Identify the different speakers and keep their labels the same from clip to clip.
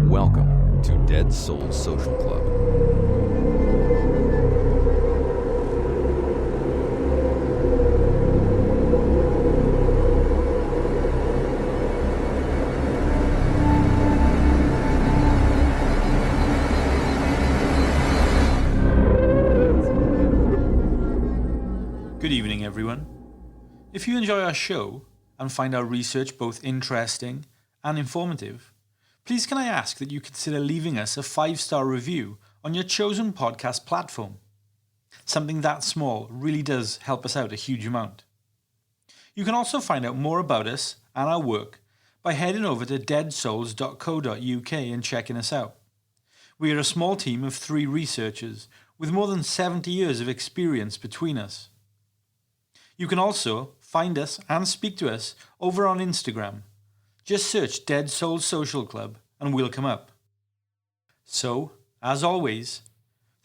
Speaker 1: Welcome to Dead Souls Social Club.
Speaker 2: Good evening, everyone. If you enjoy our show and find our research both interesting and informative, please can I ask that you consider leaving us a 5-star review on your chosen podcast platform. Something that small really does help us out a huge amount. You can also find out more about us and our work by heading over to deadsouls.co.uk and checking us out. We are a small team of 3 researchers with more than 70 years of experience between us. You can also find us and speak to us over on Instagram. Just search Dead Souls Social Club and we'll come up. So, as always,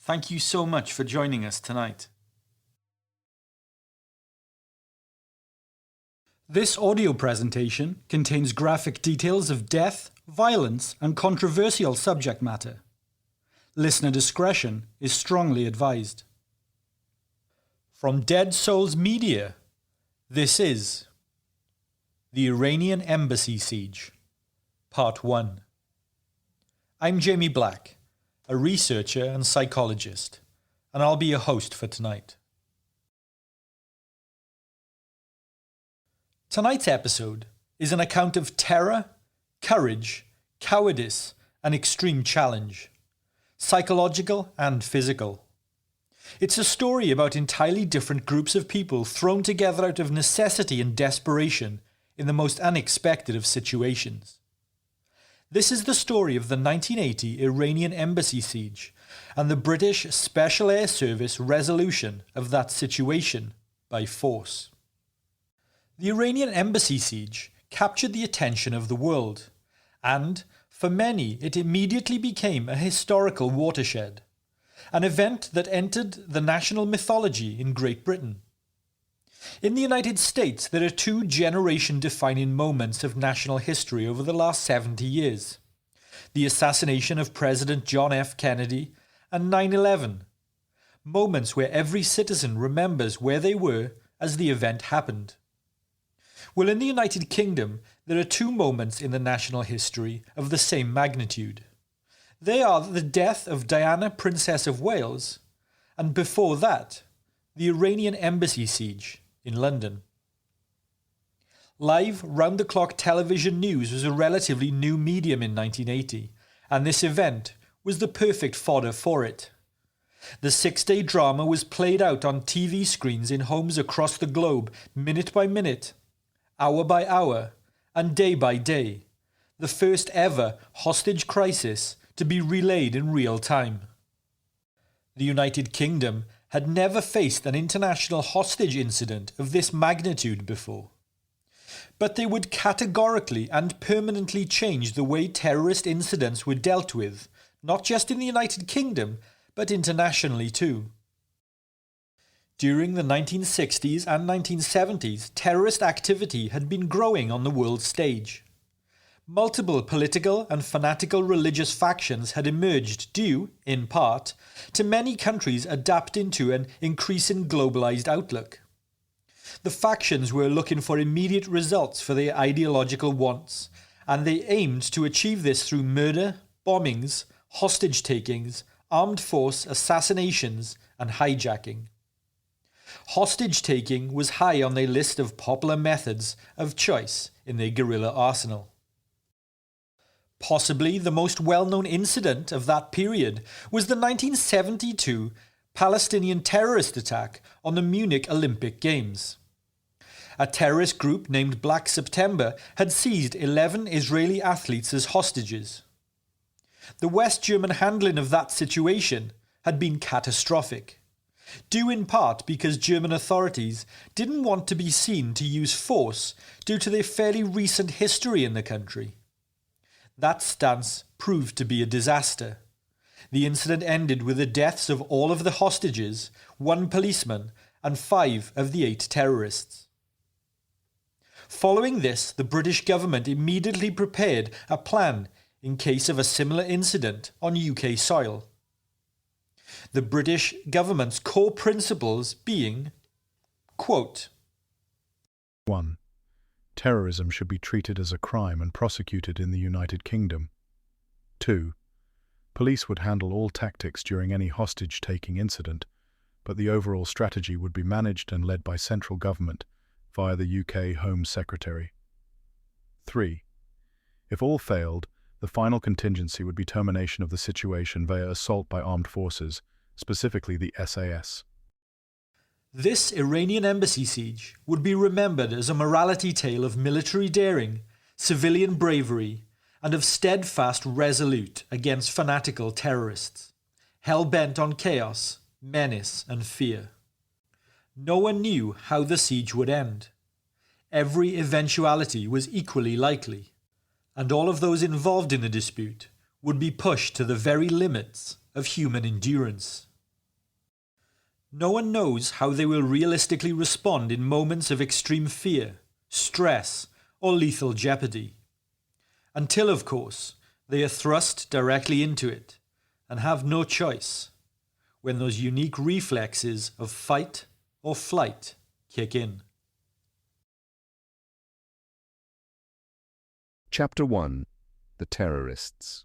Speaker 2: thank you so much for joining us tonight. This audio presentation contains graphic details of death, violence, and controversial subject matter. Listener discretion is strongly advised. From Dead Souls Media, this is the Iranian Embassy Siege, Part 1. I'm Jamie Black, a researcher and psychologist, and I'll be your host for tonight. Tonight's episode is an account of terror, courage, cowardice, and extreme challenge, psychological and physical. It's a story about entirely different groups of people thrown together out of necessity and desperation in the most unexpected of situations. This is the story of the 1980 Iranian embassy siege and the British Special Air Service resolution of that situation by force. The Iranian embassy siege captured the attention of the world, and, for many, it immediately became a historical watershed. An event that entered the national mythology in Great Britain. In the United States, there are 2 generation-defining moments of national history over the last 70 years. The assassination of President John F. Kennedy and 9/11. Moments where every citizen remembers where they were as the event happened. Well, in the United Kingdom, there are 2 moments in the national history of the same magnitude. They are the death of Diana, Princess of Wales, and before that, the Iranian embassy siege in London. Live, round-the-clock television news was a relatively new medium in 1980, and this event was the perfect fodder for it. The 6-day drama was played out on TV screens in homes across the globe, minute by minute, hour by hour, and day by day. The first ever hostage crisis to be relayed in real time. The United Kingdom had never faced an international hostage incident of this magnitude before. But they would categorically and permanently change the way terrorist incidents were dealt with, not just in the United Kingdom, but internationally too. During the 1960s and 1970s, terrorist activity had been growing on the world stage. Multiple political and fanatical religious factions had emerged due, in part, to many countries adapting to an increasing globalized outlook. The factions were looking for immediate results for their ideological wants, and they aimed to achieve this through murder, bombings, hostage-takings, armed force assassinations, and hijacking. Hostage-taking was high on their list of popular methods of choice in their guerrilla arsenal. Possibly the most well-known incident of that period was the 1972 Palestinian terrorist attack on the Munich Olympic Games. A terrorist group named Black September had seized 11 Israeli athletes as hostages. The West German handling of that situation had been catastrophic, due in part because German authorities didn't want to be seen to use force due to their fairly recent history in the country. That stance proved to be a disaster. The incident ended with the deaths of all of the hostages, 1 policeman, and 5 of the 8 terrorists. Following this, the British government immediately prepared a plan in case of a similar incident on UK soil. The British government's core principles being, quote,
Speaker 3: 1. Terrorism should be treated as a crime and prosecuted in the United Kingdom. 2. Police would handle all tactics during any hostage-taking incident, but the overall strategy would be managed and led by central government via the UK Home Secretary. 3. If all failed, the final contingency would be termination of the situation via assault by armed forces, specifically the SAS.
Speaker 2: This Iranian embassy siege would be remembered as a morality tale of military daring, civilian bravery, and of steadfast resolute against fanatical terrorists, hell-bent on chaos, menace, and fear. No one knew how the siege would end. Every eventuality was equally likely, and all of those involved in the dispute would be pushed to the very limits of human endurance. No one knows how they will realistically respond in moments of extreme fear, stress, or lethal jeopardy. Until, of course, they are thrust directly into it and have no choice when those unique reflexes of fight or flight kick in.
Speaker 1: Chapter 1. The Terrorists.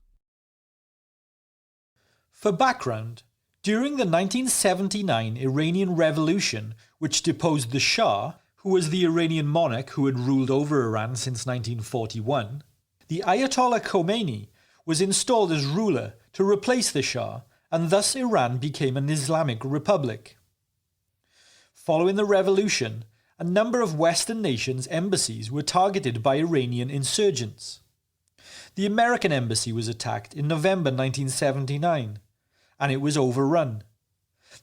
Speaker 2: For background, during the 1979 Iranian Revolution, which deposed the Shah, who was the Iranian monarch who had ruled over Iran since 1941, the Ayatollah Khomeini was installed as ruler to replace the Shah, and thus Iran became an Islamic republic. Following the revolution, a number of Western nations' embassies were targeted by Iranian insurgents. The American embassy was attacked in November 1979, and it was overrun.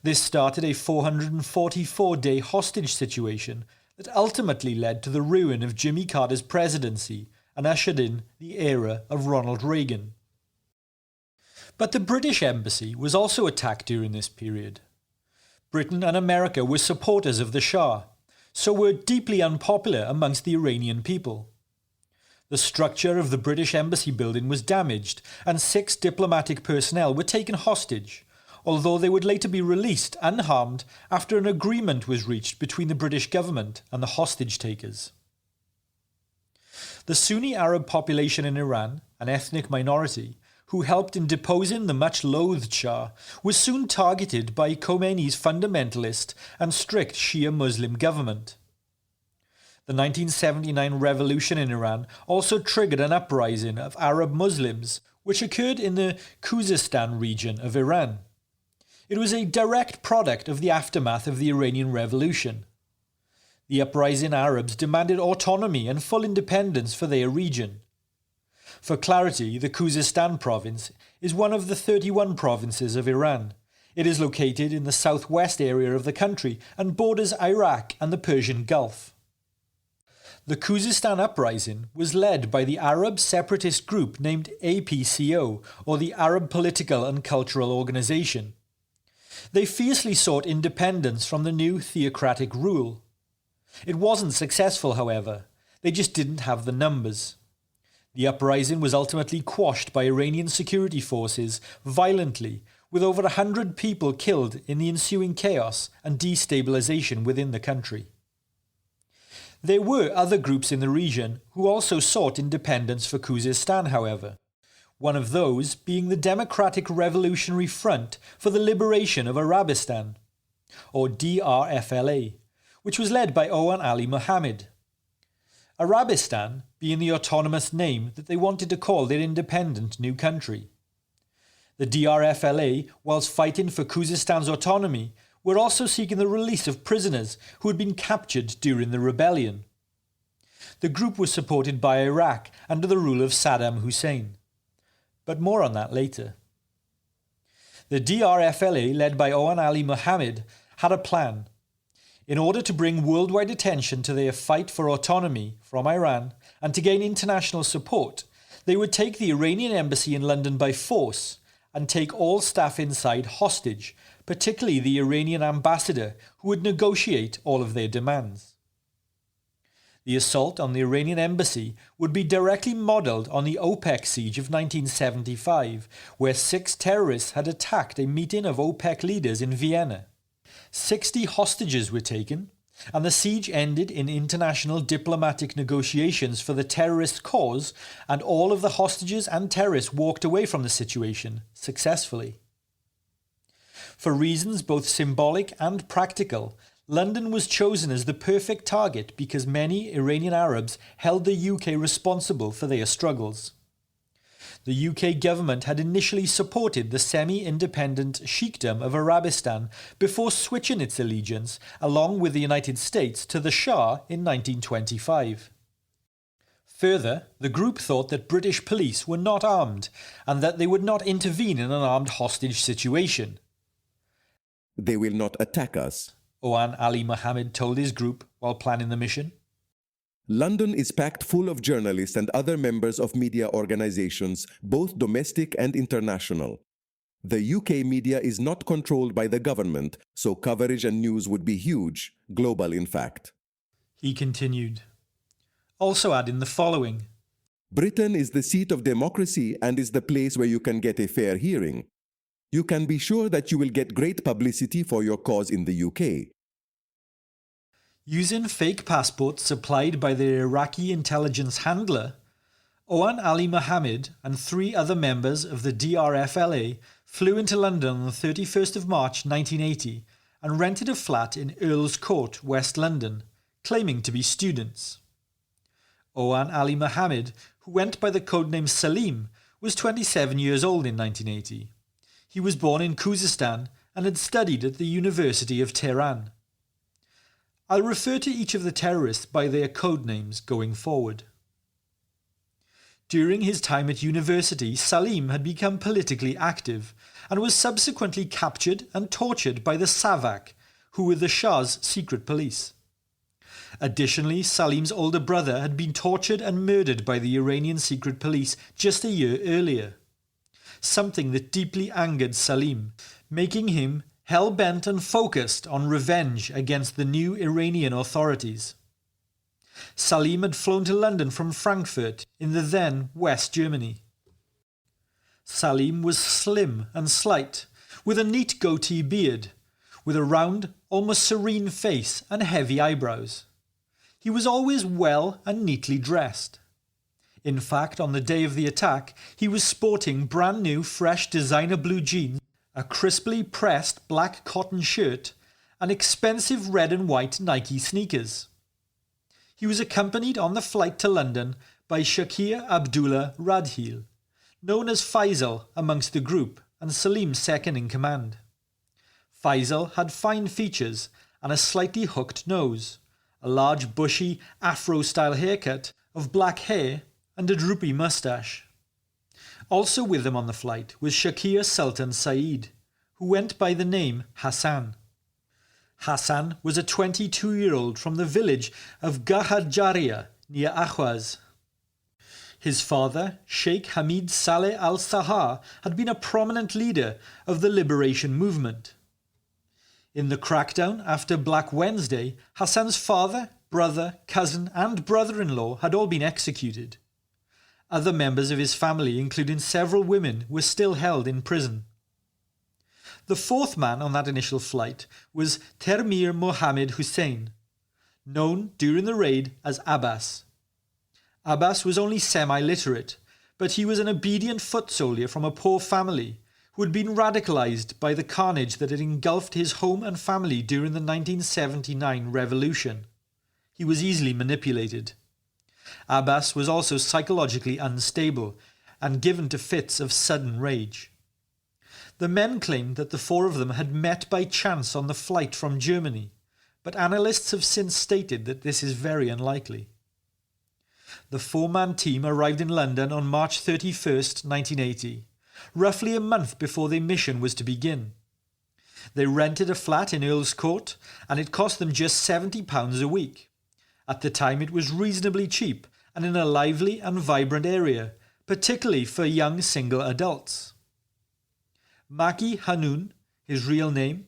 Speaker 2: This started a 444-day hostage situation that ultimately led to the ruin of Jimmy Carter's presidency and ushered in the era of Ronald Reagan. But the British embassy was also attacked during this period. Britain and America were supporters of the Shah, so were deeply unpopular amongst the Iranian people. The structure of the British embassy building was damaged, and 6 diplomatic personnel were taken hostage, although they would later be released unharmed after an agreement was reached between the British government and the hostage takers. The Sunni Arab population in Iran, an ethnic minority, who helped in deposing the much-loathed Shah, was soon targeted by Khomeini's fundamentalist and strict Shia Muslim government. The 1979 revolution in Iran also triggered an uprising of Arab Muslims, which occurred in the Khuzestan region of Iran. It was a direct product of the aftermath of the Iranian Revolution. The uprising Arabs demanded autonomy and full independence for their region. For clarity, the Khuzestan province is one of the 31 provinces of Iran. It is located in the southwest area of the country and borders Iraq and the Persian Gulf. The Khuzestan uprising was led by the Arab separatist group named APCO, or the Arab Political and Cultural Organization. They fiercely sought independence from the new theocratic rule. It wasn't successful, however. They just didn't have the numbers. The uprising was ultimately quashed by Iranian security forces violently, with over 100 people killed in the ensuing chaos and destabilization within the country. There were other groups in the region who also sought independence for Khuzestan, however, one of those being the Democratic Revolutionary Front for the Liberation of Arabistan, or DRFLA, which was led by Owen Ali Mohammed. Arabistan being the autonomous name that they wanted to call their independent new country. The DRFLA, whilst fighting for Khuzestan's autonomy, were also seeking the release of prisoners who had been captured during the rebellion. The group was supported by Iraq under the rule of Saddam Hussein. But more on that later. The DRFLA, led by Owen Ali Mohammed, had a plan. In order to bring worldwide attention to their fight for autonomy from Iran and to gain international support, they would take the Iranian embassy in London by force and take all staff inside hostage, particularly the Iranian ambassador, who would negotiate all of their demands. The assault on the Iranian embassy would be directly modelled on the OPEC siege of 1975, where 6 terrorists had attacked a meeting of OPEC leaders in Vienna. 60 hostages were taken, and the siege ended in international diplomatic negotiations for the terrorist cause, and all of the hostages and terrorists walked away from the situation successfully. For reasons both symbolic and practical, London was chosen as the perfect target because many Iranian Arabs held the UK responsible for their struggles. The UK government had initially supported the semi-independent Sheikhdom of Arabistan before switching its allegiance, along with the United States, to the Shah in 1925. Further, the group thought that British police were not armed and that they would not intervene in an armed hostage situation.
Speaker 4: They will not attack us,
Speaker 2: Owan Ali Mohammed told his group while planning the mission.
Speaker 4: London is packed full of journalists and other members of media organizations, both domestic and international. The UK media is not controlled by the government, so coverage and news would be huge, global in fact.
Speaker 2: He continued, also adding the following.
Speaker 4: Britain is the seat of democracy and is the place where you can get a fair hearing. You can be sure that you will get great publicity for your cause in the UK.
Speaker 2: Using fake passports supplied by the Iraqi intelligence handler, Owan Ali Mohammed and 3 other members of the DRFLA flew into London on the 31st of March 1980 and rented a flat in Earl's Court, West London, claiming to be students. Owan Ali Mohammed, who went by the codename Salim, was 27 years old in 1980. He was born in Khuzestan and had studied at the University of Tehran. I'll refer to each of the terrorists by their code names going forward. During his time at university, Salim had become politically active and was subsequently captured and tortured by the Savak, who were the Shah's secret police. Additionally, Salim's older brother had been tortured and murdered by the Iranian secret police just a year earlier, something that deeply angered Salim, making him hell-bent and focused on revenge against the new Iranian authorities. Salim had flown to London from Frankfurt in the then West Germany. Salim was slim and slight, with a neat goatee beard, with a round, almost serene face and heavy eyebrows. He was always well and neatly dressed. In fact, on the day of the attack, he was sporting brand new fresh designer blue jeans, a crisply pressed black cotton shirt, and expensive red and white Nike sneakers. He was accompanied on the flight to London by Shakir Abdullah Radhil, known as Faisal amongst the group and Salim's second in command. Faisal had fine features and a slightly hooked nose, a large bushy afro-style haircut of black hair and a droopy moustache. Also with them on the flight was Shakir Sultan Saeed, who went by the name Hassan. Hassan was a 22-year-old from the village of Gahadjariya near Ahwaz. His father, Sheikh Hamid Saleh al-Sahar, had been a prominent leader of the liberation movement. In the crackdown after Black Wednesday, Hassan's father, brother, cousin and brother-in-law had all been executed. Other members of his family, including several women, were still held in prison. The 4th man on that initial flight was Termir Mohammed Hussein, known during the raid as Abbas. Abbas was only semi-literate, but he was an obedient foot soldier from a poor family who had been radicalized by the carnage that had engulfed his home and family during the 1979 revolution. He was easily manipulated. Abbas was also psychologically unstable and given to fits of sudden rage. The men claimed that the 4 of them had met by chance on the flight from Germany, but analysts have since stated that this is very unlikely. The 4-man team arrived in London on March 31st, 1980, roughly a month before their mission was to begin. They rented a flat in Earl's Court, and it cost them just £70 a week. At the time it was reasonably cheap and in a lively and vibrant area, particularly for young single adults. Maki Hanoun, his real name,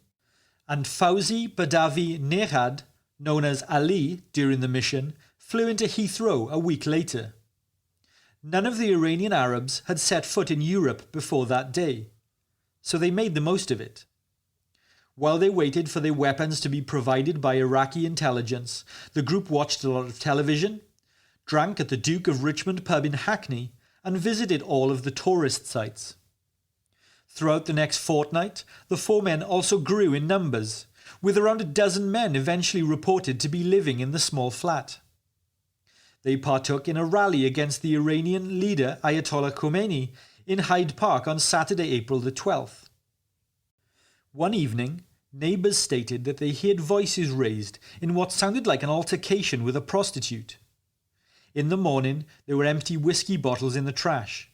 Speaker 2: and Fauzi Badavi Nehad, known as Ali during the mission, flew into Heathrow a week later. None of the Iranian Arabs had set foot in Europe before that day, so they made the most of it. While they waited for their weapons to be provided by Iraqi intelligence, the group watched a lot of television, drank at the Duke of Richmond pub in Hackney, and visited all of the tourist sites. Throughout the next fortnight, the four men also grew in numbers, with around a dozen men eventually reported to be living in the small flat. They partook in a rally against the Iranian leader Ayatollah Khomeini in Hyde Park on Saturday, April the 12th. One evening, neighbours stated that they heard voices raised in what sounded like an altercation with a prostitute. In the morning, there were empty whiskey bottles in the trash,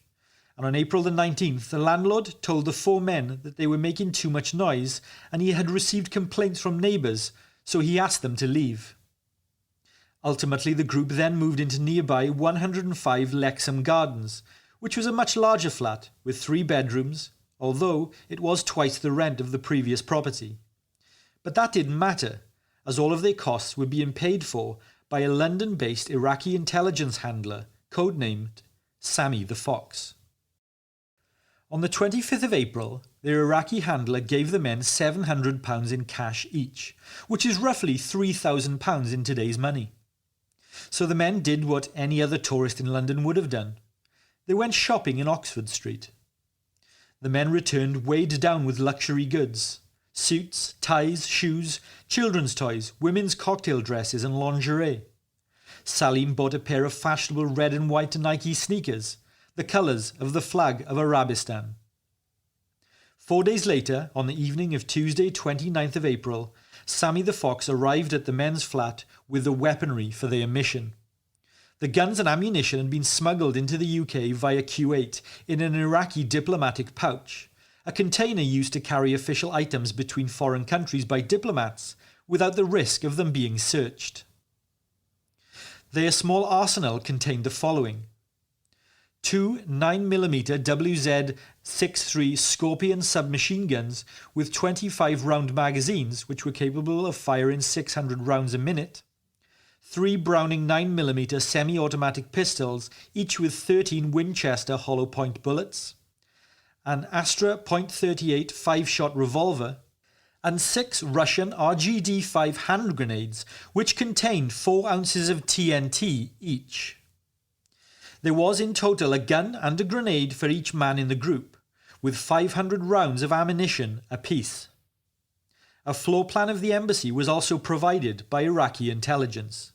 Speaker 2: and on April the 19th, the landlord told the four men that they were making too much noise and he had received complaints from neighbours, so he asked them to leave. Ultimately, the group then moved into nearby 105 Lexham Gardens, which was a much larger flat with 3 bedrooms, although it was twice the rent of the previous property. But that didn't matter, as all of their costs were being paid for by a London-based Iraqi intelligence handler codenamed Sammy the Fox. On the 25th of April, their Iraqi handler gave the men £700 in cash each, which is roughly £3,000 in today's money. So the men did what any other tourist in London would have done. They went shopping in Oxford Street. The men returned weighed down with luxury goods: suits, ties, shoes, children's toys, women's cocktail dresses and lingerie. Salim bought a pair of fashionable red and white Nike sneakers, the colours of the flag of Arabistan. 4 days later, on the evening of Tuesday 29th of April, Sammy the Fox arrived at the men's flat with the weaponry for their mission. The guns and ammunition had been smuggled into the UK via Kuwait in an Iraqi diplomatic pouch, a container used to carry official items between foreign countries by diplomats without the risk of them being searched. Their small arsenal contained the following: 2 9mm WZ-63 Scorpion submachine guns with 25-round magazines which were capable of firing 600 rounds a minute, 3 Browning 9mm semi-automatic pistols, each with 13 Winchester hollow-point bullets, an Astra .38 5-shot revolver, and 6 Russian RGD-5 hand grenades, which contained 4 ounces of TNT each. There was in total a gun and a grenade for each man in the group, with 500 rounds of ammunition apiece. A floor plan of the embassy was also provided by Iraqi intelligence.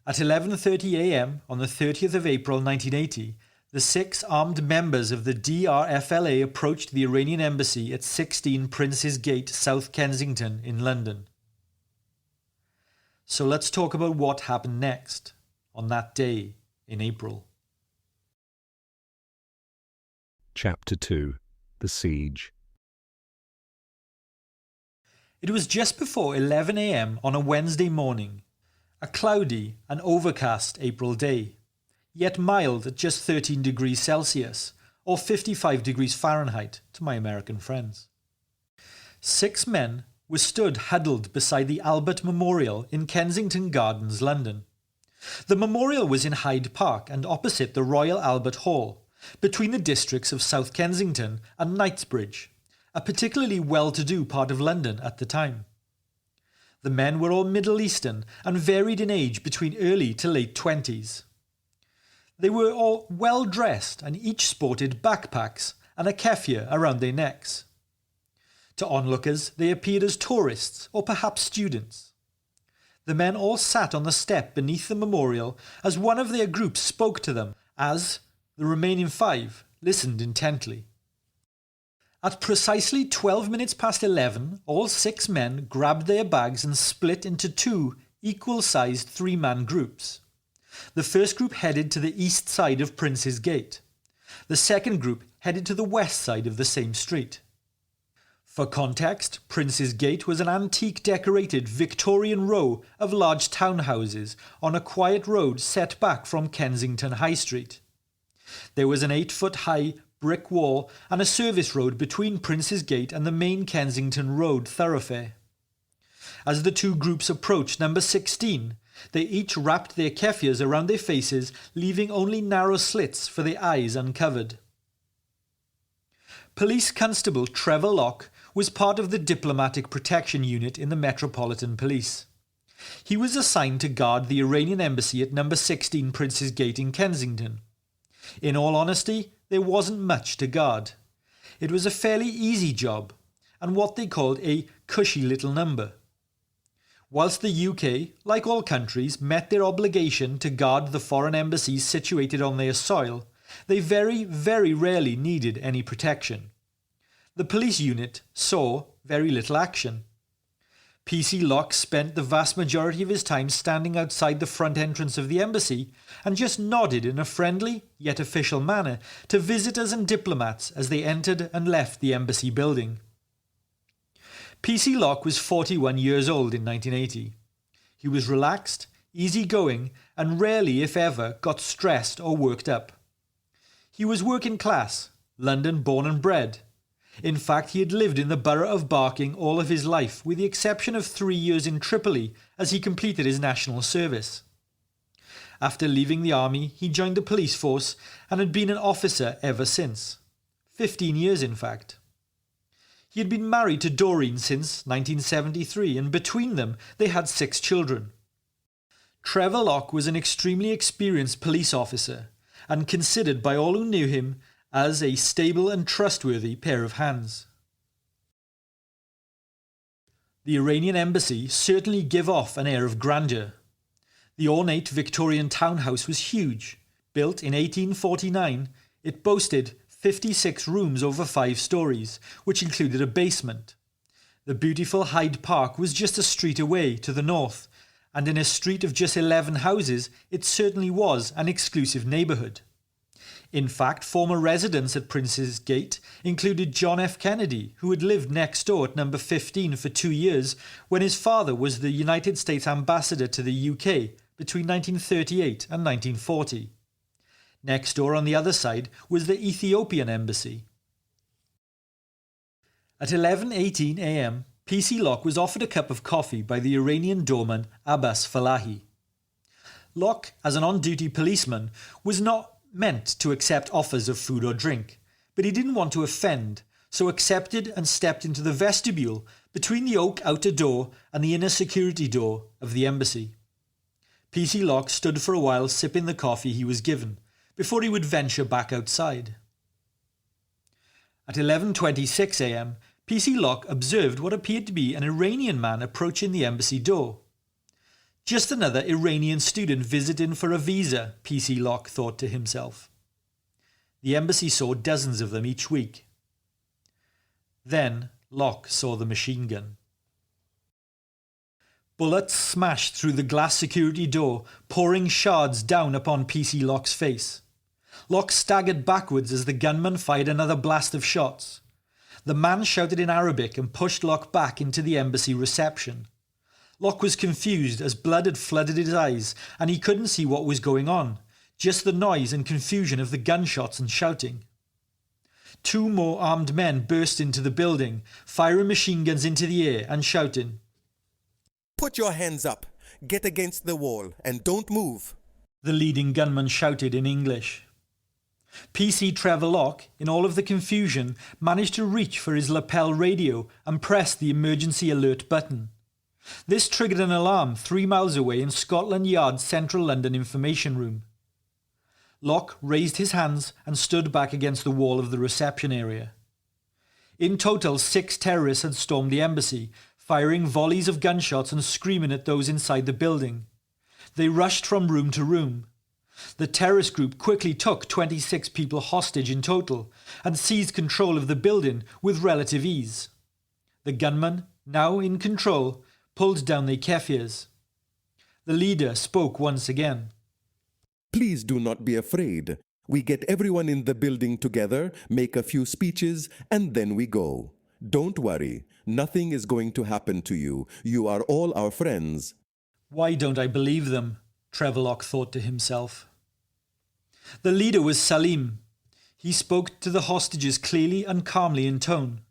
Speaker 2: At 11:30 a.m. on the 30th of April 1980, the 6 armed members of the DRFLA approached the Iranian embassy at 16 Prince's Gate, South Kensington in London. So let's talk about what happened next on that day in April.
Speaker 1: Chapter 2. The Siege.
Speaker 2: It was just before 11 a.m. on a Wednesday morning, a cloudy and overcast April day, yet mild at just 13 degrees Celsius or 55 degrees Fahrenheit to my American friends. 6 men were stood huddled beside the Albert Memorial in Kensington Gardens, London. The memorial was in Hyde Park and opposite the Royal Albert Hall, between the districts of South Kensington and Knightsbridge, a particularly well-to-do part of London at the time. The men were all Middle Eastern and varied in age between early to late 20s. They were all well-dressed and each sported backpacks and a keffiyeh around their necks. To onlookers, they appeared as tourists or perhaps students. The men all sat on the step beneath the memorial as one of their groups spoke to them, as the remaining 5 listened intently. At precisely 12 minutes past 11, all 6 men grabbed their bags and split into 2 equal-sized 3-man groups. The first group headed to the east side of Prince's Gate. The second group headed to the west side of the same street. For context, Prince's Gate was an antique decorated Victorian row of large townhouses on a quiet road set back from Kensington High Street. There was an 8-foot-high brick wall and a service road between Prince's Gate and the main Kensington Road thoroughfare. As the 2 groups approached number 16, They each wrapped their keffirs around their faces, leaving only narrow slits for their eyes uncovered. Police Constable Trevor Locke was part of the Diplomatic Protection Unit in the Metropolitan Police. He was assigned to guard the Iranian embassy at number 16 Prince's Gate in Kensington. In all honesty, there wasn't much to guard. It was a fairly easy job, and what they called a cushy little number. Whilst the UK, like all countries, met their obligation to guard the foreign embassies situated on their soil, they very, very rarely needed any protection. The police unit saw very little action. PC Locke spent the vast majority of his time standing outside the front entrance of the embassy and just nodded in a friendly, yet official manner to visitors and diplomats as they entered and left the embassy building. PC Locke was 41 years old in 1980. He was relaxed, easygoing, and rarely, if ever, got stressed or worked up. He was working class, London born and bred. In fact, he had lived in the borough of Barking all of his life, with the exception of 3 years in Tripoli as he completed his national service. After leaving the army, he joined the police force and had been an officer ever since. 15 years, in fact. He had been married to Doreen since 1973, and between them they had 6 children. Trevor Locke was an extremely experienced police officer, and considered by all who knew him as a stable and trustworthy pair of hands. The Iranian embassy certainly gave off an air of grandeur. The ornate Victorian townhouse was huge. Built in 1849, it boasted 56 rooms over 5 stories, which included a basement. The beautiful Hyde Park was just a street away to the north, and in a street of just 11 houses, it certainly was an exclusive neighbourhood. In fact, former residents at Prince's Gate included John F. Kennedy, who had lived next door at number 15 for 2 years when his father was the United States ambassador to the UK between 1938 and 1940. Next door on the other side was the Ethiopian embassy. At 11:18 a.m, PC Locke was offered a cup of coffee by the Iranian doorman Abbas Falahi. Locke, as an on-duty policeman, was not meant to accept offers of food or drink, but he didn't want to offend, so accepted and stepped into the vestibule between the oak outer door and the inner security door of the embassy. PC Locke stood for a while sipping the coffee he was given, before he would venture back outside. At 11:26 a.m, PC Locke observed what appeared to be an Iranian man approaching the embassy door. Just another Iranian student visiting for a visa, PC Locke thought to himself. The embassy saw dozens of them each week. Then Locke saw the machine gun. Bullets smashed through the glass security door, pouring shards down upon PC Locke's face. Locke staggered backwards as the gunman fired another blast of shots. The man shouted in Arabic and pushed Locke back into the embassy reception. Locke was confused as blood had flooded his eyes and he couldn't see what was going on, just the noise and confusion of the gunshots and shouting. 2 more armed men burst into the building, firing machine guns into the air and shouting,
Speaker 4: Put your hands up, get against the wall, and don't move.
Speaker 2: The leading gunman shouted in English. PC Trevor Locke, in all of the confusion, managed to reach for his lapel radio and press the emergency alert button. This triggered an alarm 3 miles away in Scotland Yard's Central London Information Room. Locke raised his hands and stood back against the wall of the reception area. In total, 6 terrorists had stormed the embassy, firing volleys of gunshots and screaming at those inside the building. They rushed from room to room. The terrorist group quickly took 26 people hostage in total and seized control of the building with relative ease. The gunmen, now in control, pulled down their keffirs. The leader spoke once again.
Speaker 4: Please do not be afraid. We get everyone in the building together, make a few speeches, and then we go. Don't worry. Nothing is going to happen to you. You are all our friends.
Speaker 2: Why don't I believe them? Trevor Locke thought to himself. The leader was Salim. He spoke to the hostages clearly and calmly in tone.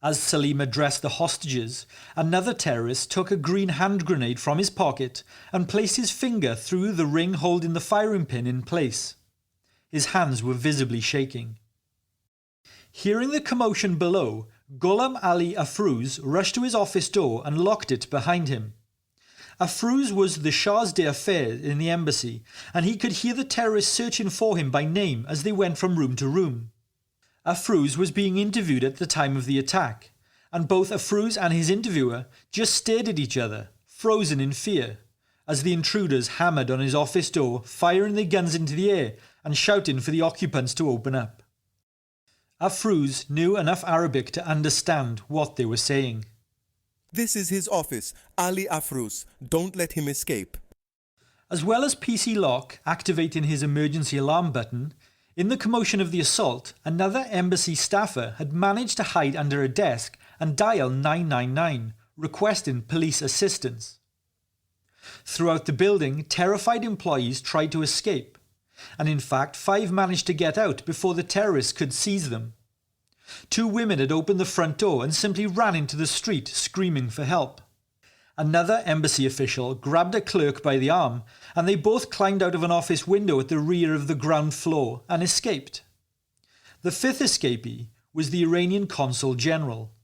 Speaker 2: As Salim addressed the hostages, another terrorist took a green hand grenade from his pocket and placed his finger through the ring holding the firing pin in place. His hands were visibly shaking. Hearing the commotion below, Ghulam Ali Afrouz rushed to his office door and locked it behind him. Afrouz was the chargé d'affaires in the embassy, and he could hear the terrorists searching for him by name as they went from room to room. Afrouz was being interviewed at the time of the attack, and both Afrouz and his interviewer just stared at each other, frozen in fear, as the intruders hammered on his office door, firing their guns into the air and shouting for the occupants to open up. Afrouz knew enough Arabic to understand what they were saying.
Speaker 4: This is his office, Ali Afrouz. Don't let him escape.
Speaker 2: As well as PC Lock activating his emergency alarm button, in the commotion of the assault, another embassy staffer had managed to hide under a desk and dial 999, requesting police assistance. Throughout the building, terrified employees tried to escape, and in fact 5 managed to get out before the terrorists could seize them. 2 women had opened the front door and simply ran into the street screaming for help. Another embassy official grabbed a clerk by the arm, and they both climbed out of an office window at the rear of the ground floor and escaped. The 5th escapee was the Iranian consul general.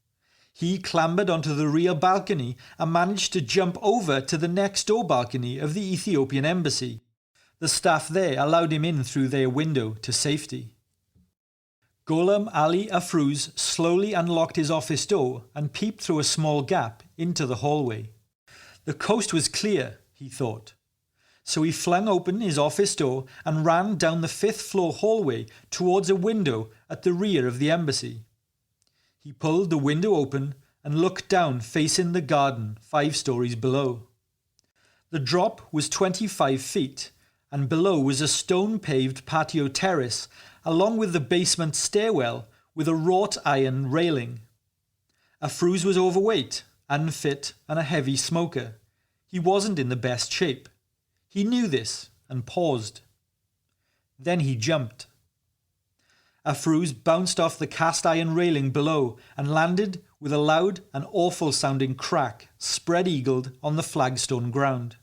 Speaker 2: He clambered onto the rear balcony and managed to jump over to the next door balcony of the Ethiopian embassy. The staff there allowed him in through their window to safety. Ghulam Ali Afrouz slowly unlocked his office door and peeped through a small gap into the hallway. The coast was clear, he thought. So he flung open his office door and ran down the 5th floor hallway towards a window at the rear of the embassy. He pulled the window open and looked down facing the garden 5 stories below. The drop was 25 feet, and below was a stone-paved patio terrace along with the basement stairwell with a wrought iron railing. Afrouz was overweight, unfit and a heavy smoker. He wasn't in the best shape. He knew this and paused. Then he jumped. Afrouz bounced off the cast iron railing below and landed with a loud and awful sounding crack, spread-eagled on the flagstone ground.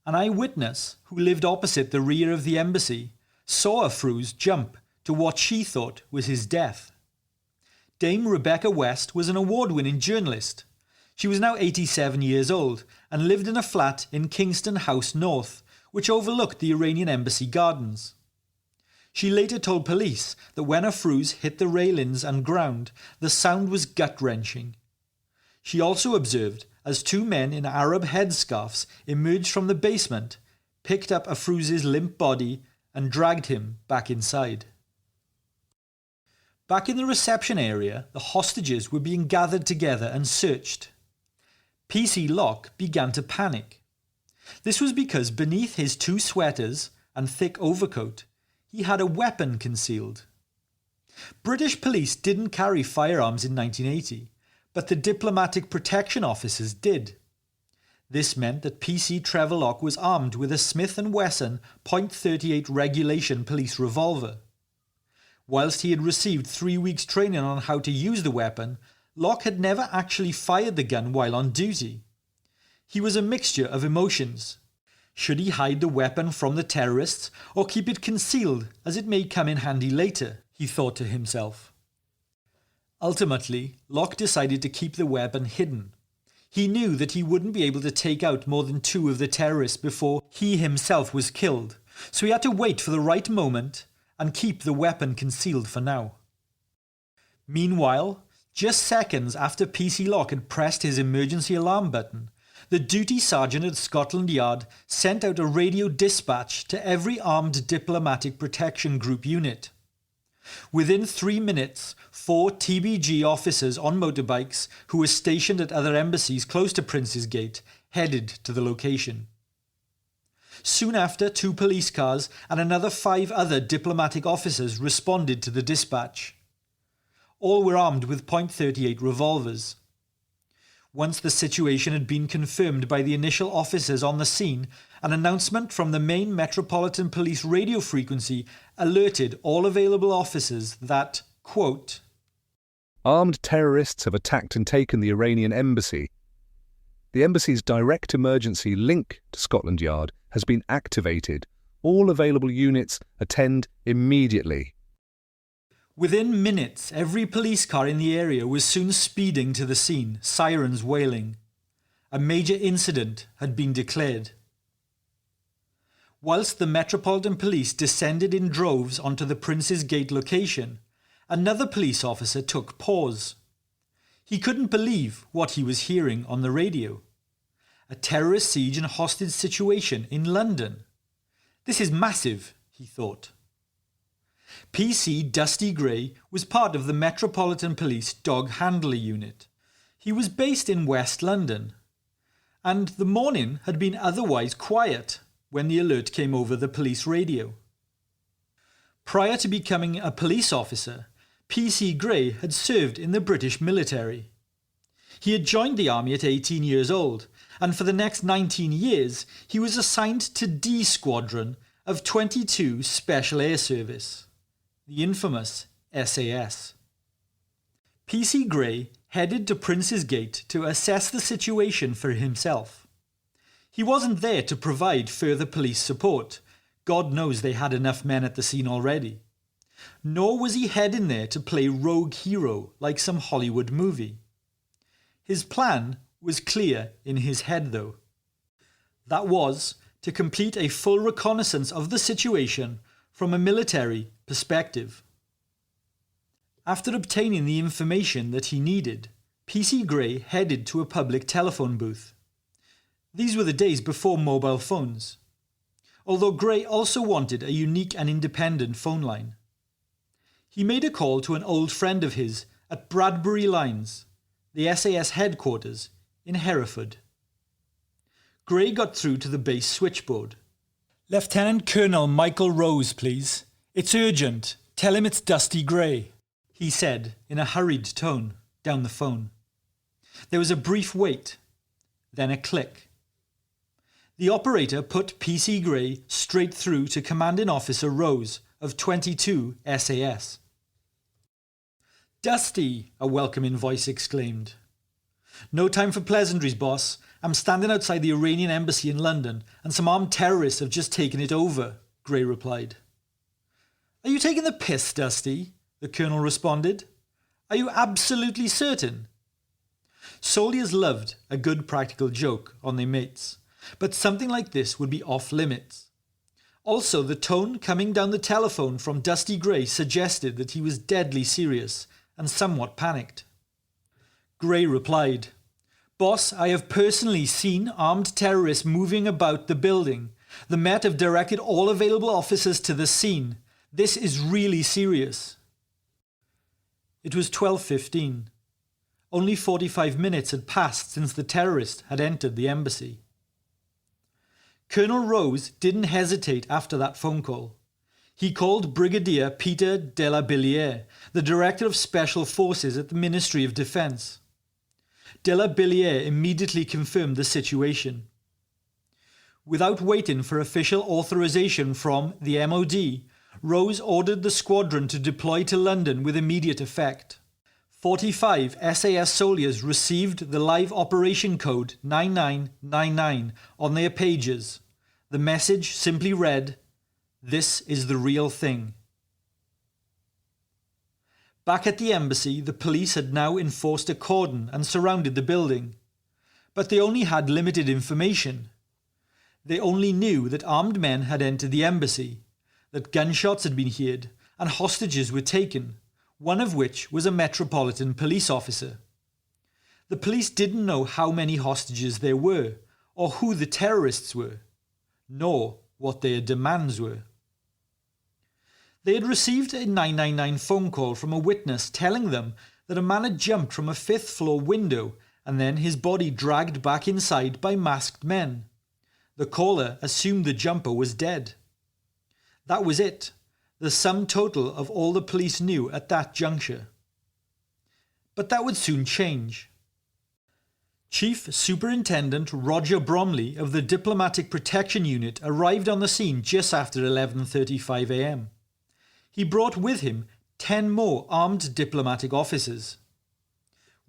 Speaker 2: An eyewitness who lived opposite the rear of the embassy saw Afrouz jump to what she thought was his death. Dame Rebecca West was an award-winning journalist. She was now 87 years old and lived in a flat in Kingston House North, which overlooked the Iranian embassy gardens. She later told police that when Afrouz hit the railings and ground, the sound was gut-wrenching. She also observed as 2 men in Arab headscarves emerged from the basement, picked up Afrouz's limp body and dragged him back inside. Back in the reception area, the hostages were being gathered together and searched. PC Lock began to panic. This was because beneath his 2 sweaters and thick overcoat, he had a weapon concealed. British police didn't carry firearms in 1980, but the diplomatic protection officers did. This meant that PC Trevor Lock was armed with a Smith & Wesson .38 regulation police revolver. Whilst he had received 3 weeks training on how to use the weapon, Lock had never actually fired the gun while on duty. He was a mixture of emotions. Should he hide the weapon from the terrorists or keep it concealed as it may come in handy later, he thought to himself. Ultimately, Lock decided to keep the weapon hidden. He knew that he wouldn't be able to take out more than 2 of the terrorists before he himself was killed, so he had to wait for the right moment and keep the weapon concealed for now. Meanwhile, just seconds after PC Lock had pressed his emergency alarm button, the duty sergeant at Scotland Yard sent out a radio dispatch to every armed diplomatic protection group unit. Within 3 minutes, 4 TBG officers on motorbikes who were stationed at other embassies close to Prince's Gate headed to the location. Soon after, 2 police cars and another 5 other diplomatic officers responded to the dispatch. All were armed with .38 revolvers. Once the situation had been confirmed by the initial officers on the scene, an announcement from the main Metropolitan Police radio frequency alerted all available officers that, quote,
Speaker 1: Armed terrorists have attacked and taken the Iranian embassy. The embassy's direct emergency link to Scotland Yard has been activated. All available units attend immediately.
Speaker 2: Within minutes, every police car in the area was soon speeding to the scene, sirens wailing. A major incident had been declared. Whilst the Metropolitan Police descended in droves onto the Prince's Gate location, another police officer took pause. He couldn't believe what he was hearing on the radio. A terrorist siege and hostage situation in London. This is massive, he thought. PC Dusty Gray was part of the Metropolitan Police Dog Handler Unit. He was based in West London, and the morning had been otherwise quiet when the alert came over the police radio. Prior to becoming a police officer, PC Gray had served in the British military. He had joined the army at 18 years old, and for the next 19 years he was assigned to D Squadron of 22 Special Air Service, the infamous SAS. PC Gray headed to Prince's Gate to assess the situation for himself. He wasn't there to provide further police support. God knows they had enough men at the scene already. Nor was he heading there to play rogue hero like some Hollywood movie. His plan was clear in his head though. That was to complete a full reconnaissance of the situation from a military perspective. After obtaining the information that he needed, PC Gray headed to a public telephone booth. These were the days before mobile phones, although Gray also wanted a unique and independent phone line. He made a call to an old friend of his at Bradbury Lines, the SAS headquarters in Hereford. Gray got through to the base switchboard. "Lieutenant Colonel Michael Rose, please. It's urgent. Tell him it's Dusty Gray," he said in a hurried tone down the phone. There was a brief wait, then a click. The operator put PC Gray straight through to Commanding Officer Rose of 22 SAS. "Dusty," a welcoming voice exclaimed. "No time for pleasantries, boss. I'm standing outside the Iranian embassy in London and some armed terrorists have just taken it over," Gray replied. "Are you taking the piss, Dusty?" the colonel responded. "Are you absolutely certain?" Soldiers loved a good practical joke on their mates, but something like this would be off limits. Also, the tone coming down the telephone from Dusty Gray suggested that he was deadly serious and somewhat panicked. Gray replied, "Boss, I have personally seen armed terrorists moving about the building. The Met have directed all available officers to the scene. This is really serious." It was 12:15. Only 45 minutes had passed since the terrorist had entered the embassy. Colonel Rose didn't hesitate after that phone call. He called Brigadier Peter de la Billière, the Director of Special Forces at the Ministry of Defence. De la Billière immediately confirmed the situation. Without waiting for official authorization from the MOD, Rose ordered the squadron to deploy to London with immediate effect. 45 SAS soldiers received the live operation code 9999 on their pages. The message simply read, "This is the real thing." Back at the embassy, the police had now enforced a cordon and surrounded the building. But they only had limited information. They only knew that armed men had entered the embassy, that gunshots had been heard, and hostages were taken, one of which was a Metropolitan Police officer. The police didn't know how many hostages there were, or who the terrorists were, nor what their demands were. They had received a 999 phone call from a witness telling them that a man had jumped from a 5th-floor window and then his body dragged back inside by masked men. The caller assumed the jumper was dead. That was it, the sum total of all the police knew at that juncture. But that would soon change. Chief Superintendent Roger Bromley of the Diplomatic Protection Unit arrived on the scene just after 11:35 a.m. He brought with him 10 more armed diplomatic officers.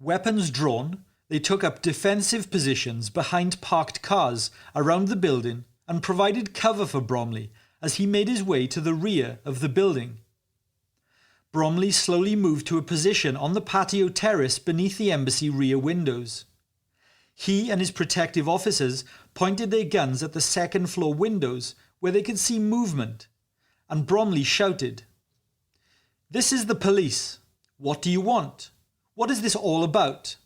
Speaker 2: Weapons drawn, they took up defensive positions behind parked cars around the building and provided cover for Bromley as he made his way to the rear of the building. Bromley slowly moved to a position on the patio terrace beneath the embassy rear windows. He and his protective officers pointed their guns at the second-floor windows where they could see movement, and Bromley shouted, "This is the police. What do you want? What is this all about?"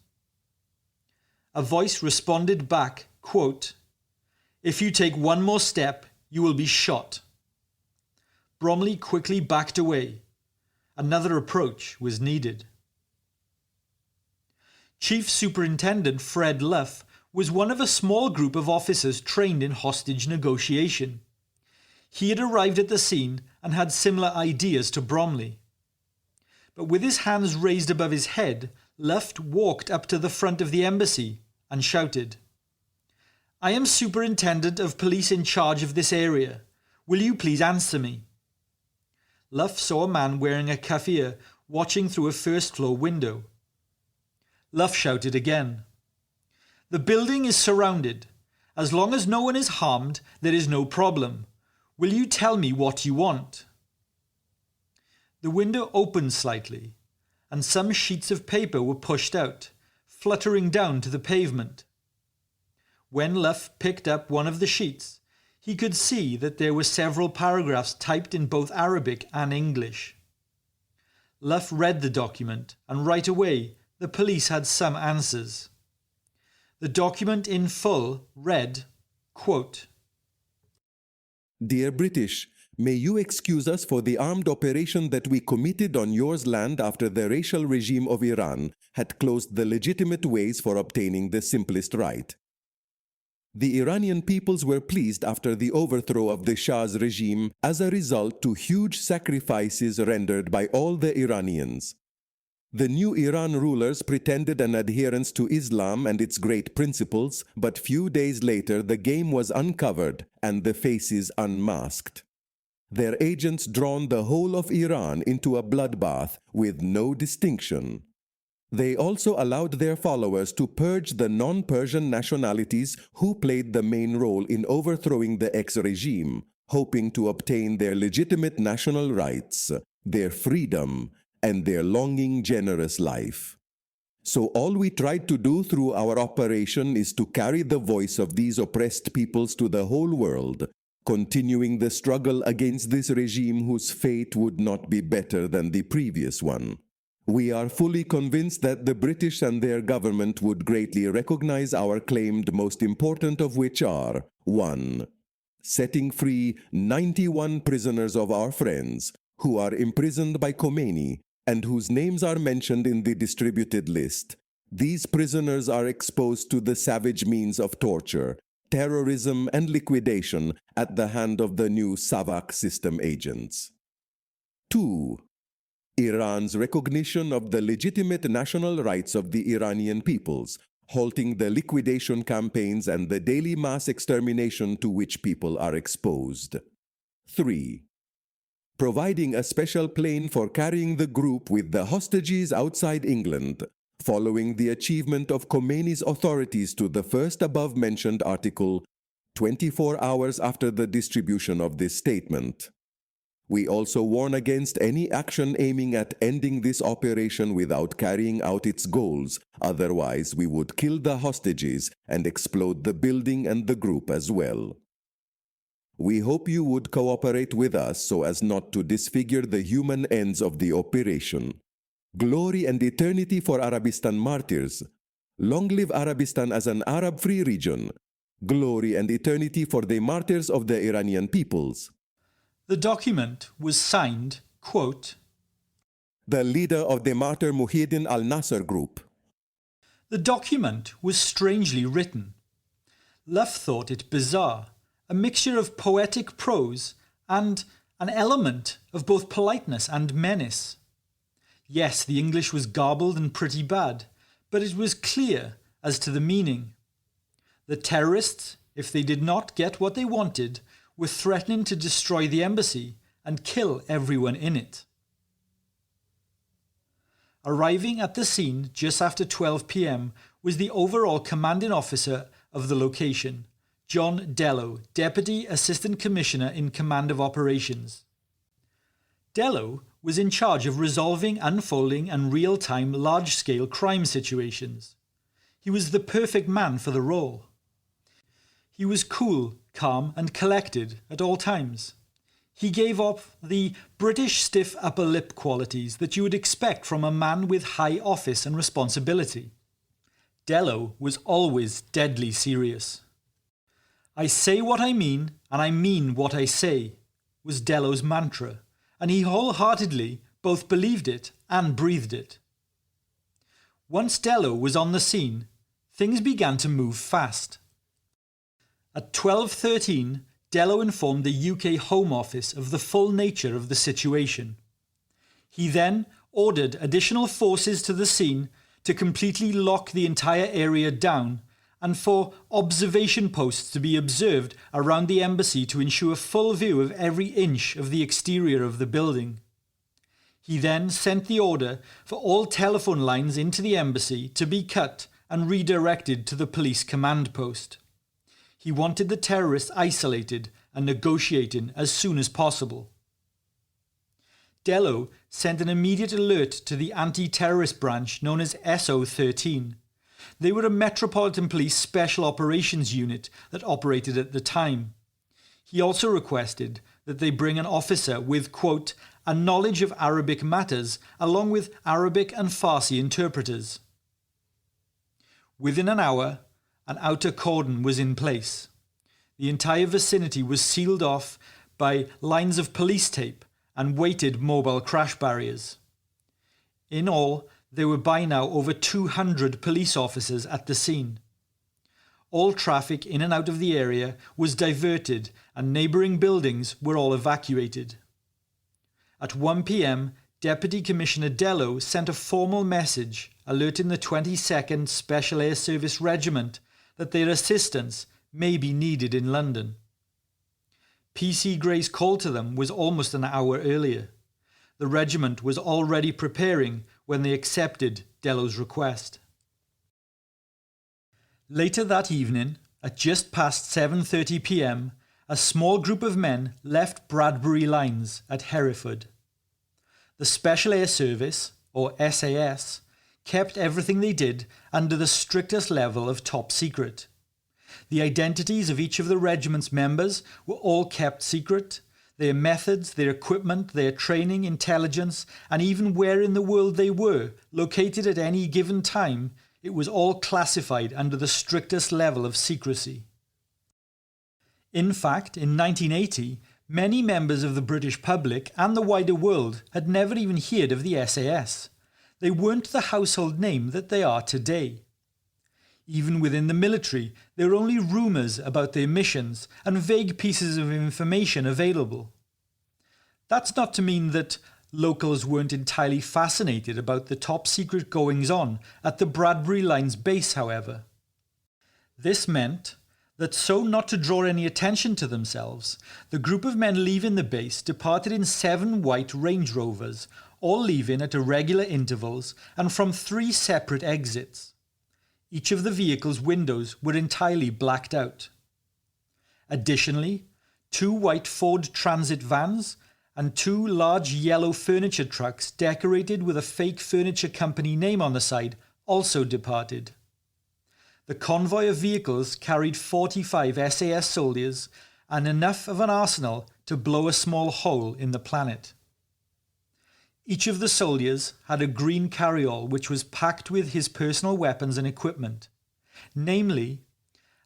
Speaker 2: A voice responded back, quote, "If you take one more step, you will be shot." Bromley quickly backed away. Another approach was needed. Chief Superintendent Fred Luff was one of a small group of officers trained in hostage negotiation. He had arrived at the scene and had similar ideas to Bromley. But with his hands raised above his head, Luff walked up to the front of the embassy and shouted, "I am Superintendent of Police in charge of this area. Will you please answer me?" Luff saw a man wearing a kaffir watching through a first-floor window. Luff shouted again, "The building is surrounded. As long as no one is harmed, there is no problem. Will you tell me what you want?" The window opened slightly, and some sheets of paper were pushed out, fluttering down to the pavement. When Luff picked up one of the sheets, he could see that there were several paragraphs typed in both Arabic and English. Luff read the document, and right away the police had some answers. The document in full read, quote,
Speaker 4: Dear British, may you excuse us for the armed operation that we committed on yours land after the racial regime of Iran had closed the legitimate ways for obtaining the simplest right. The Iranian peoples were pleased after the overthrow of the Shah's regime as a result to huge sacrifices rendered by all the Iranians. The new Iran rulers pretended an adherence to Islam and its great principles, but few days later the game was uncovered and the faces unmasked. Their agents drawn the whole of Iran into a bloodbath with no distinction. They also allowed their followers to purge the non-Persian nationalities who played the main role in overthrowing the ex-regime, hoping to obtain their legitimate national rights, their freedom, and their longing generous life. So all we tried to do through our operation is to carry the voice of these oppressed peoples to the whole world, continuing the struggle against this regime whose fate would not be better than the previous one. We are fully convinced that the British and their government would greatly recognize our claimed most important of which are 1. Setting free 91 prisoners of our friends who are imprisoned by Khomeini and whose names are mentioned in the distributed list. These prisoners are exposed to the savage means of torture, terrorism and liquidation at the hand of the new SAVAK system agents. 2. Iran's recognition of the legitimate national rights of the Iranian peoples, halting the liquidation campaigns and the daily mass extermination to which people are exposed. 3. Providing a special plane for carrying the group with the hostages outside England, following the achievement of Khomeini's authorities to the first above-mentioned article 24 hours after the distribution of this statement. We also warn against any action aiming at ending this operation without carrying out its goals, otherwise we would kill the hostages and explode the building and the group as well. We hope you would cooperate with us so as not to disfigure the human ends of the operation. Glory and eternity for Arabistan martyrs. Long live Arabistan as an Arab-free region. Glory and eternity for the martyrs of the Iranian peoples.
Speaker 2: The document was signed, quote,
Speaker 4: The leader of the martyr Muhyiddin al-Nasr group.
Speaker 2: The document was strangely written. Luff thought it bizarre, a mixture of poetic prose and an element of both politeness and menace. Yes, the English was garbled and pretty bad, but it was clear as to the meaning. The terrorists, if they did not get what they wanted, were threatening to destroy the embassy and kill everyone in it. Arriving at the scene just after 12 p.m. was the overall commanding officer of the location, John Dello, Deputy Assistant Commissioner in Command of Operations. Dello was in charge of resolving unfolding and real-time large-scale crime situations. He was the perfect man for the role. He was cool, calm and collected at all times. He gave off the British stiff upper lip qualities that you would expect from a man with high office and responsibility. Dello was always deadly serious. "I say what I mean, and I mean what I say," was Dello's mantra, and he wholeheartedly both believed it and breathed it. Once Dello was on the scene, things began to move fast. At 12:13, Dello informed the UK Home Office of the full nature of the situation. He then ordered additional forces to the scene to completely lock the entire area down and for observation posts to be observed around the embassy to ensure full view of every inch of the exterior of the building. He then sent the order for all telephone lines into the embassy to be cut and redirected to the police command post. He wanted the terrorists isolated and negotiating as soon as possible. Dello sent an immediate alert to the anti-terrorist branch known as SO13. They were a Metropolitan Police Special Operations Unit that operated at the time. He also requested that they bring an officer with, quote, a knowledge of Arabic matters along with Arabic and Farsi interpreters. Within an hour, an outer cordon was in place. The entire vicinity was sealed off by lines of police tape and weighted mobile crash barriers. In all, there were by now over 200 police officers at the scene. All traffic in and out of the area was diverted and neighbouring buildings were all evacuated. At 1 p.m, Deputy Commissioner Dello sent a formal message alerting the 22nd Special Air Service Regiment that their assistance may be needed in London. PC Gray's call to them was almost an hour earlier. The regiment was already preparing when they accepted Dello's request. Later that evening, at just past 7:30 p.m, a small group of men left Bradbury Lines at Hereford. The Special Air Service, or SAS, kept everything they did under the strictest level of top secret. The identities of each of the regiment's members were all kept secret. Their methods, their equipment, their training, intelligence, and even where in the world they were located at any given time, it was all classified under the strictest level of secrecy. In fact, in 1980, many members of the British public and the wider world had never even heard of the SAS. They weren't the household name that they are today. Even within the military, there were only rumours about their missions and vague pieces of information available. That's not to mean that locals weren't entirely fascinated about the top secret goings-on at the Bradbury Lines base, however. This meant that, so not to draw any attention to themselves, the group of men leaving the base departed in 7 white Range Rovers, all leaving at irregular intervals and from 3 separate exits. Each of the vehicle's windows were entirely blacked out. Additionally, 2 white Ford Transit vans and 2 large yellow furniture trucks decorated with a fake furniture company name on the side also departed. The convoy of vehicles carried 45 SAS soldiers and enough of an arsenal to blow a small hole in the planet. Each of the soldiers had a green carryall which was packed with his personal weapons and equipment, namely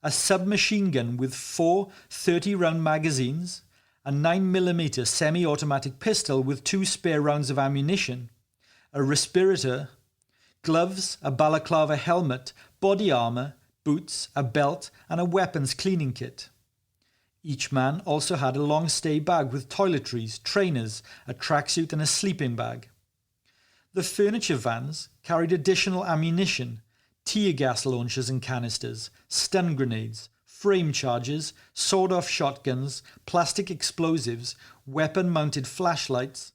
Speaker 2: a submachine gun with 4 30-round magazines, a 9mm semi-automatic pistol with 2 spare rounds of ammunition, a respirator, gloves, a balaclava helmet, body armour, boots, a belt and a weapons cleaning kit. Each man also had a long stay bag with toiletries, trainers, a tracksuit and a sleeping bag. The furniture vans carried additional ammunition, tear gas launchers and canisters, stun grenades, frame charges, sawed-off shotguns, plastic explosives, weapon-mounted flashlights,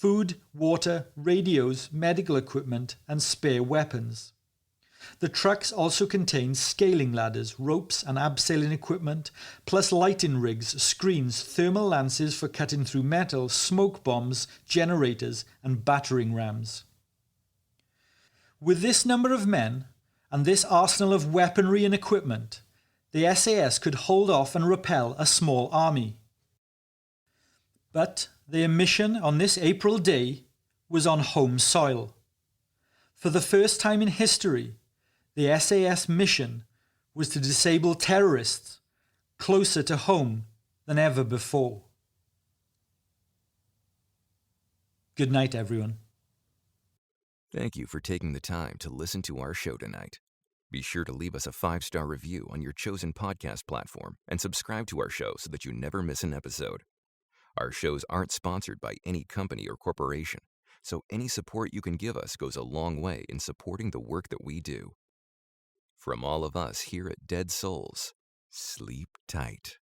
Speaker 2: food, water, radios, medical equipment, and spare weapons. The trucks also contained scaling ladders, ropes and abseiling equipment, plus lighting rigs, screens, thermal lances for cutting through metal, smoke bombs, generators and battering rams. With this number of men and this arsenal of weaponry and equipment, the SAS could hold off and repel a small army. But their mission on this April day was on home soil. For the first time in history, the SAS mission was to disable terrorists closer to home than ever before. Good night, everyone.
Speaker 5: Thank you for taking the time to listen to our show tonight. Be sure to leave us a 5-star review on your chosen podcast platform and subscribe to our show so that you never miss an episode. Our shows aren't sponsored by any company or corporation, so any support you can give us goes a long way in supporting the work that we do. From all of us here at Dead Souls, sleep tight.